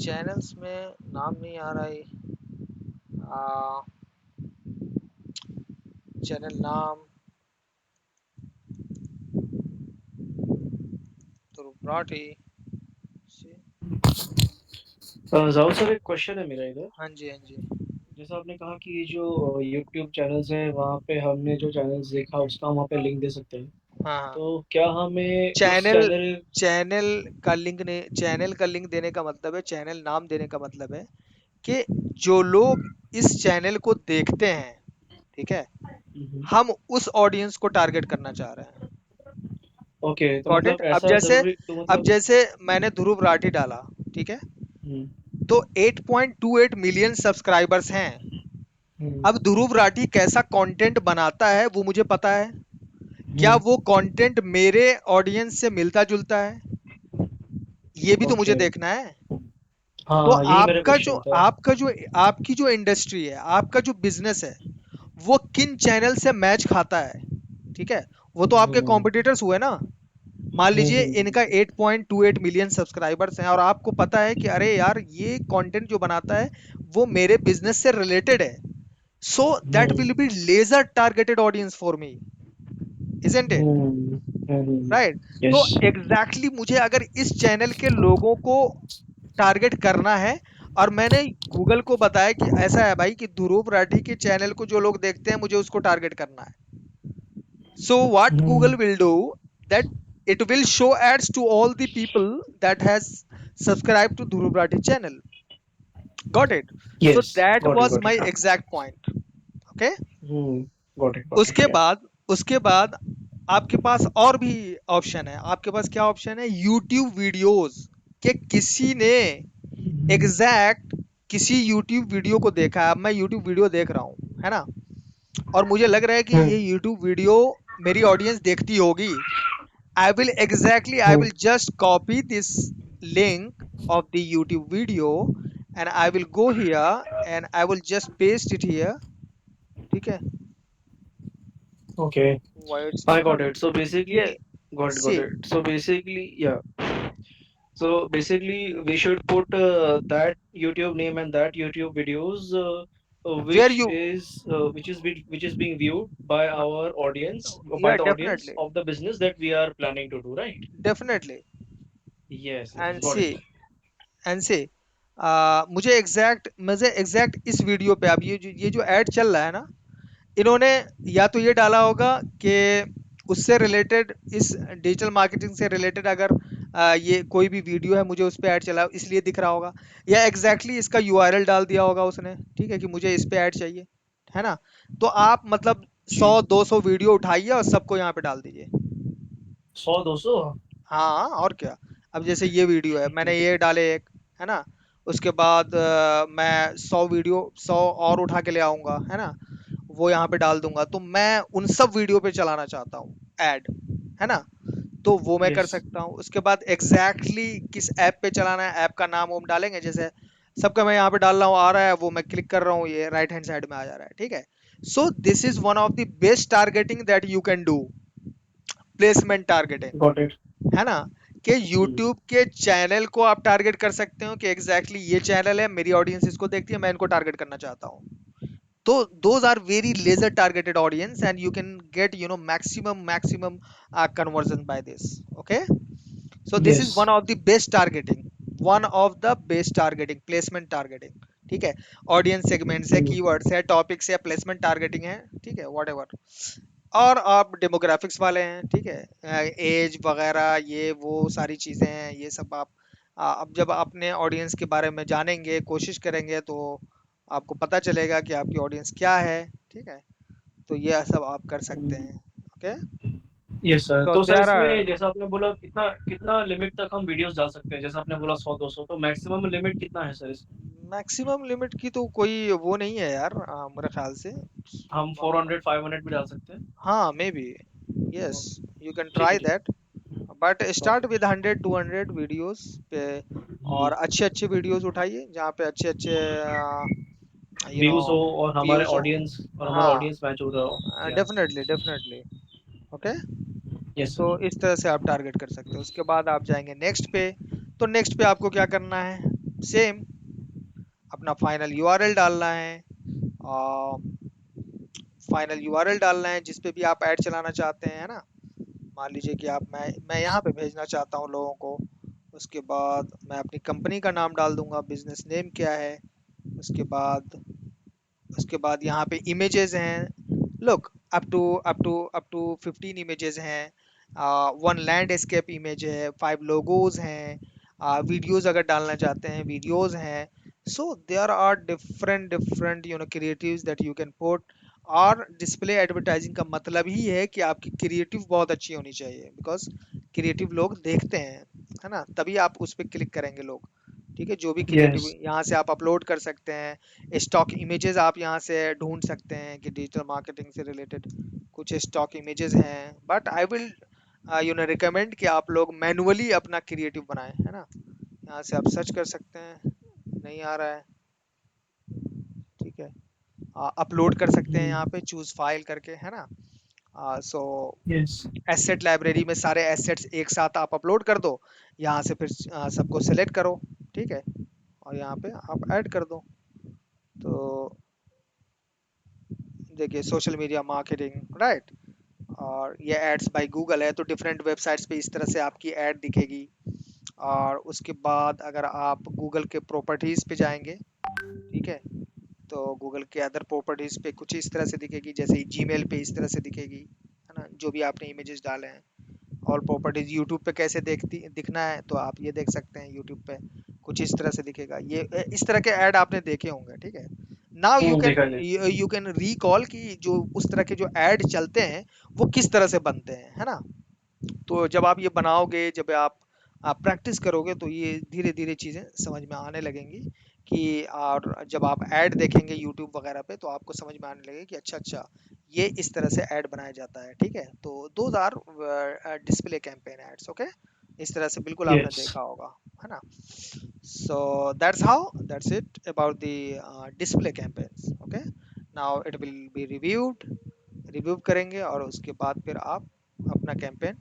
Speaker 1: चैनल्स में नाम नहीं आ रहा है। चैनल नाम तो ब्रॉटी।
Speaker 2: जाओ सर, एक क्वेश्चन है मेरा इधर।
Speaker 1: हाँ जी हाँ जी।
Speaker 2: जैसा आपने कहा कि ये जो YouTube चैनल्स हैं, वहाँ पे हमने जो चैनल्स देखा उसका वहाँ पे लिंक दे सकते हैं।
Speaker 1: हाँ हाँ।
Speaker 2: तो क्या हमें उस
Speaker 1: चैनल
Speaker 2: चैनल
Speaker 1: चैनल का लिंक ने चैनल का लिंक देने का मतलब है, चैनल नाम देने का मतलब है कि जो लोग इस चैनल को देखते हैं, ठीक है, हम उस ऑडियंस को टारगेट करना चाह रहे हैं।
Speaker 2: ओके, तो
Speaker 1: गॉट इट।
Speaker 2: मतलब
Speaker 1: अब
Speaker 2: ऐसा
Speaker 1: जैसे
Speaker 2: जरूरी तो
Speaker 1: अब
Speaker 2: मतलब
Speaker 1: जैसे मैंने ध्रुव राठी डाला, ठीक है,
Speaker 2: हम्म,
Speaker 1: तो 8.28 मिलियन सब्सक्राइबर्स हैं।
Speaker 2: हम्म,
Speaker 1: अब ध्रुव राठी कैसा कंटेंट बनाता है वो मुझे पता है। क्या
Speaker 2: हम्म,
Speaker 1: वो कंटेंट मेरे ऑडियंस से मिलता जुलता है, ये भी तो मुझे
Speaker 2: ओके,
Speaker 1: देखना है। तो
Speaker 2: हाँ यही मेरा क्वेश्चन था।
Speaker 1: आपकी जो इंडस्ट्री है, आपका जो बिजनेस है, वो किन चैनल से मैच खाता है, ठीक है, वो तो आपके
Speaker 2: हम्म,
Speaker 1: कॉम्पिटिटर्स हुए ना। मान लीजिए इनका 8.28 मिलियन सब्सक्राइबर्स हैं और आपको पता है कि अरे यार ये कंटेंट जो बनाता है वो मेरे बिजनेस से रिलेटेड है, so that will be laser targeted audience for me, isn't it, right. तो
Speaker 2: यस।
Speaker 1: एग्जैक्टली मुझे अगर इस चैनल के लोगों को टारगेट करना है, और मैंने गूगल को बताया कि ऐसा है भाई कि ध्रुव राठी के चैनल को जो लोग देखते हैं मुझे उसको टारगेट करना है। So what Google will do, that it will show ads to all the people that has subscribed to Dhruv Rathi channel. Got it? So
Speaker 2: yes,
Speaker 1: that
Speaker 2: got it,
Speaker 1: was
Speaker 2: got
Speaker 1: my
Speaker 2: it.
Speaker 1: exact point. Okay?
Speaker 2: Got it, got it,
Speaker 1: उसके
Speaker 2: या।
Speaker 1: बाद उसके बाद आपके पास और भी option है। आपके पास क्या ऑप्शन है? YouTube वीडियोस के किसी ने एग्जैक्ट किसी YouTube वीडियो को देखा है। अब मैं YouTube वीडियो देख रहा हूँ, है ना, और मुझे लग रहा है कि ये YouTube वीडियो मेरी ऑडियंस देखती होगी। I will just copy this link of the YouTube video and I will go here and I will just paste it here. ठीक है?
Speaker 2: Okay,
Speaker 1: Why it's
Speaker 2: I
Speaker 1: not
Speaker 2: got
Speaker 1: coming?
Speaker 2: It. So basically,
Speaker 1: ये
Speaker 2: got
Speaker 1: see,
Speaker 2: it. So basically, yeah, so basically we should put that YouTube name and that YouTube videos
Speaker 1: where you,
Speaker 2: which is being viewed by our audience, by
Speaker 1: yeah,
Speaker 2: the audience
Speaker 1: definitely,
Speaker 2: of the business that we are planning to do, right?
Speaker 1: definitely,
Speaker 2: Yes, yes,
Speaker 1: and
Speaker 2: got it.
Speaker 1: see, मुझे exact इस video पे, अब ये जो add चल रहा है ना, इन्होंने या तो ये डाला होगा कि उससे रिलेटेड, इस डिजिटल मार्केटिंग से रिलेटेड अगर ये कोई भी वीडियो है मुझे उस पे ऐड चला इसलिए दिख रहा होगा, या एग्जैक्टली इसका यूआरएल डाल दिया होगा उसने, ठीक है, कि मुझे इस पे ऐड चाहिए, है ना। तो आप मतलब
Speaker 2: जी,
Speaker 1: 100-200 वीडियो उठाइए और सबको यहाँ पे डाल दीजिए।
Speaker 2: 100-200।
Speaker 1: हाँ और क्या। अब जैसे ये वीडियो है, मैंने
Speaker 2: ठीक है।
Speaker 1: ये डाले एक, है ना, उसके बाद मैं 100 और उठा के ले आऊंगा, है ना, वो यहाँ पे डाल दूंगा, तो मैं उन सब वीडियो पे चलाना चाहता हूँ ऐड, है ना, तो वो मैं कर
Speaker 2: यस,
Speaker 1: सकता हूँ। उसके बाद एग्जैक्टली किस ऐप पे चलाना है, ऐप का नाम हम डालेंगे, जैसे सबका मैं यहाँ पे डाल रहा हूँ, आ रहा है, वो मैं क्लिक कर रहा हूँ, ये राइट हैंड साइड में आ जा रहा है, ठीक है। सो this is one of the best targeting that you can do, placement
Speaker 2: got
Speaker 1: targeting,
Speaker 2: it.
Speaker 1: है ना, कि YouTube के चैनल को आप टारगेट कर सकते हो कि एग्जैक्टली ये चैनल है, मेरी ऑडियंस इसको देखती है, मैं इनको टारगेट करना चाहता हूँ। तो those are very laser targeted audience and you can get, maximum conversion by this. Okay, so this is
Speaker 2: yes,
Speaker 1: one of the best targeting, one of the best targeting, placement targeting, ठीक है। Audience segments है, keywords है, topics है, placement targeting है, ठीक है, whatever. और आप डेमोग्राफिक्स वाले हैं, ठीक है, एज वगैरह ये वो सारी चीज़ें हैं, ये सब आप अब जब अपने ऑडियंस के बारे में जानेंगे, कोशिश करेंगे, तो आपको पता चलेगा कि आपकी ऑडियंस क्या है, ठीक है। तो ये सब आप कर सकते हैं। Okay,
Speaker 2: yes sir.
Speaker 1: सो
Speaker 2: तो सर
Speaker 1: देयर आर,
Speaker 2: इसमें जैसा आपने बोला, कितना कितना लिमिट तक हम वीडियोस डाल सकते हैं? जैसा आपने बोला 100-200, तो मैक्सिमम लिमिट कितना है सर इसमें?
Speaker 1: मैक्सिमम लिमिट की तो कोई वो नहीं है यार, मेरे ख्याल से।
Speaker 2: हम 400-500 भी डाल सकते हैं?
Speaker 1: हाँ may be, yes, you can try
Speaker 2: ठीक है।
Speaker 1: that, but start
Speaker 2: okay.
Speaker 1: with 100-200 videos पे, और अच्छे अच्छे वीडियोस उठाइए जहाँ पे अच्छे अच्छे यू नो
Speaker 2: व्यूज हो और हमारे
Speaker 1: व्यूज हो।
Speaker 2: ऑडियंस और हमारा
Speaker 1: हाँ,
Speaker 2: ऑडियंस मैच हो रहा हो। या
Speaker 1: डेफिनेटली डेफिनेटली। ओके,
Speaker 2: यस
Speaker 1: तो
Speaker 2: सर।
Speaker 1: इस तरह से आप टारगेट कर सकते हो। उसके बाद आप जाएंगे नेक्स्ट पे। तो नेक्स्ट पे आपको क्या करना है, सेम अपना फाइनल यूआरएल डालना है, फाइनल यूआरएल डालना है जिस पे भी आप ऐड चलाना चाहते हैं, है ना। मान लीजिए कि आप मैं यहाँ पे भेजना चाहता हूँ लोगों को। उसके बाद मैं अपनी कंपनी का नाम डाल दूंगा, बिजनेस नेम क्या है। उसके बाद यहाँ पे इमेजेस हैं, लुक अप टू 15 इमेजेस हैं, 1 लैंडस्केप इमेज है, 5 लोगोज हैं, वीडियोस अगर डालना चाहते हैं वीडियोस हैं। So there are different different creatives that you can put. और डिस्प्ले एडवर्टाइजिंग का मतलब ही है कि आपकी क्रिएटिव बहुत अच्छी होनी चाहिए, बिकॉज क्रिएटिव लोग देखते हैं, है ना, तभी आप उस पर क्लिक करेंगे लोग। ठीक है, जो भी क्रिएटिव
Speaker 2: यस।
Speaker 1: यहाँ से आप अपलोड कर सकते हैं। स्टॉक इमेजेस आप यहाँ से ढूंढ सकते हैं कि डिजिटल मार्केटिंग से रिलेटेड कुछ स्टॉक इमेजेस हैं, बट आई विल रिकमेंड कि आप लोग मैनुअली अपना क्रिएटिव बनाएं, है ना। यहाँ से आप सर्च कर सकते हैं, नहीं आ रहा है, ठीक है, अपलोड कर सकते हैं यहाँ पे चूज फाइल करके, है ना। So
Speaker 2: yes.
Speaker 1: एसेट लाइब्रेरी में सारे एसेट्स एक साथ आप अपलोड कर दो, यहाँ से फिर सबको सेलेक्ट करो, ठीक है, और यहाँ पे आप ऐड कर दो। तो देखिए सोशल मीडिया मार्केटिंग, राइट, और ये एड्स बाय गूगल है, तो डिफरेंट वेबसाइट्स पे इस तरह से आपकी ऐड दिखेगी। और उसके बाद अगर आप गूगल के प्रॉपर्टीज पे जाएंगे, ठीक है, तो गूगल के अदर प्रॉपर्टीज पे कुछ इस तरह से दिखेगी, जैसे जीमेल पे इस तरह से दिखेगी, है ना, जो भी आपने इमेजेस डाले हैं। ऑल प्रॉपर्टीज यूट्यूब पे कैसे दिखना है, तो आप ये देख सकते हैं यूट्यूब पे कुछ इस तरह से दिखेगा। ये इस तरह के ऐड आपने देखे होंगे, ठीक है। नाउ
Speaker 2: देखा है।
Speaker 1: यू कैन रिकॉल कि जो उस तरह के जो ऐड चलते हैं वो किस तरह से बनते हैं, है ना। तो जब आप ये बनाओगे, जब आप प्रैक्टिस करोगे, तो ये धीरे धीरे चीज़ें समझ में आने लगेंगी कि, और जब आप ऐड देखेंगे यूट्यूब वगैरह पे तो आपको समझ में आने लगेगा कि अच्छा अच्छा ये इस तरह से ऐड बनाया जाता है, ठीक है। तो those are display campaign ads, okay. इस तरह से बिल्कुल आपने
Speaker 2: यस।
Speaker 1: देखा होगा, है ना। So that's it about the display campaigns, okay. Now it will be review करेंगे, और उसके बाद फिर आप अपना कैंपेन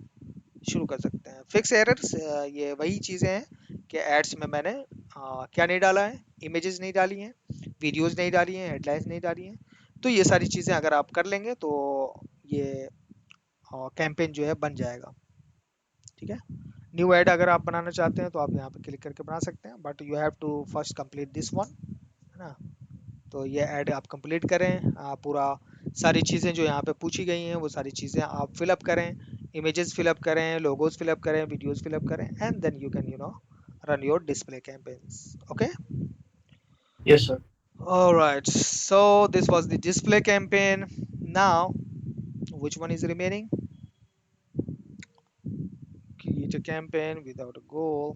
Speaker 1: शुरू कर सकते हैं। फिक्स एरर्स, ये वही चीज़ें हैं कि एड्स में मैंने क्या नहीं डाला है, इमेजेस नहीं डाली हैं, वीडियोस नहीं डाली हैं, हेडलाइंस नहीं डाली हैं। तो ये सारी चीज़ें अगर आप कर लेंगे तो ये कैंपेन जो है बन जाएगा, ठीक है। न्यू ऐड अगर आप बनाना चाहते हैं तो आप यहाँ पे क्लिक करके बना सकते हैं, but you have to first complete this one, है ना। तो ये ऐड आप कंप्लीट करें, पूरा सारी चीज़ें जो यहाँ पे पूछी गई हैं वो सारी चीज़ें आप फिलअप करें, इमेजेस फिलअप करें, लोगोज फिलअप करें, वीडियोस फिलअप करें, and then you can run your display campaigns, okay.
Speaker 2: Yes sir.
Speaker 1: All right, so this was the display campaign. Now which one is remaining? Create a campaign without a goal.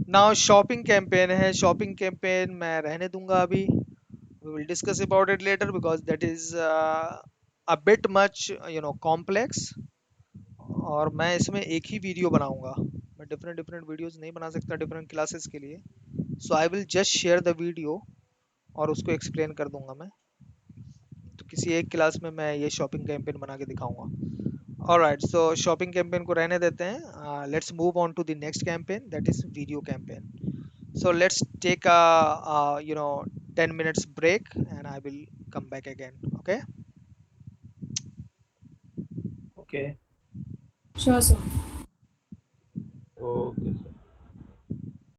Speaker 1: Now shopping campaign है, shopping campaign मैं रहने दूंगा अभी, we will discuss about it later because that is a bit much complex, और मैं इसमें एक ही video बनाऊंगा, मैं डिफरेंट डिफरेंट वीडियोस नहीं बना सकता डिफरेंट क्लासेस के लिए। So I will just share the video और उसको एक्सप्लेन कर दूंगा मैं, तो किसी एक क्लास में मैं ये शॉपिंग कैंपेन बना के दिखाऊंगा। ऑलराइट, सो शॉपिंग कैंपेन को रहने देते हैं, let's move on to the next campaign, that is video campaign. So let's take a 10 minutes break and I will come back again. Okay.
Speaker 2: Okay.
Speaker 3: Sure, sir.
Speaker 2: Okay sir.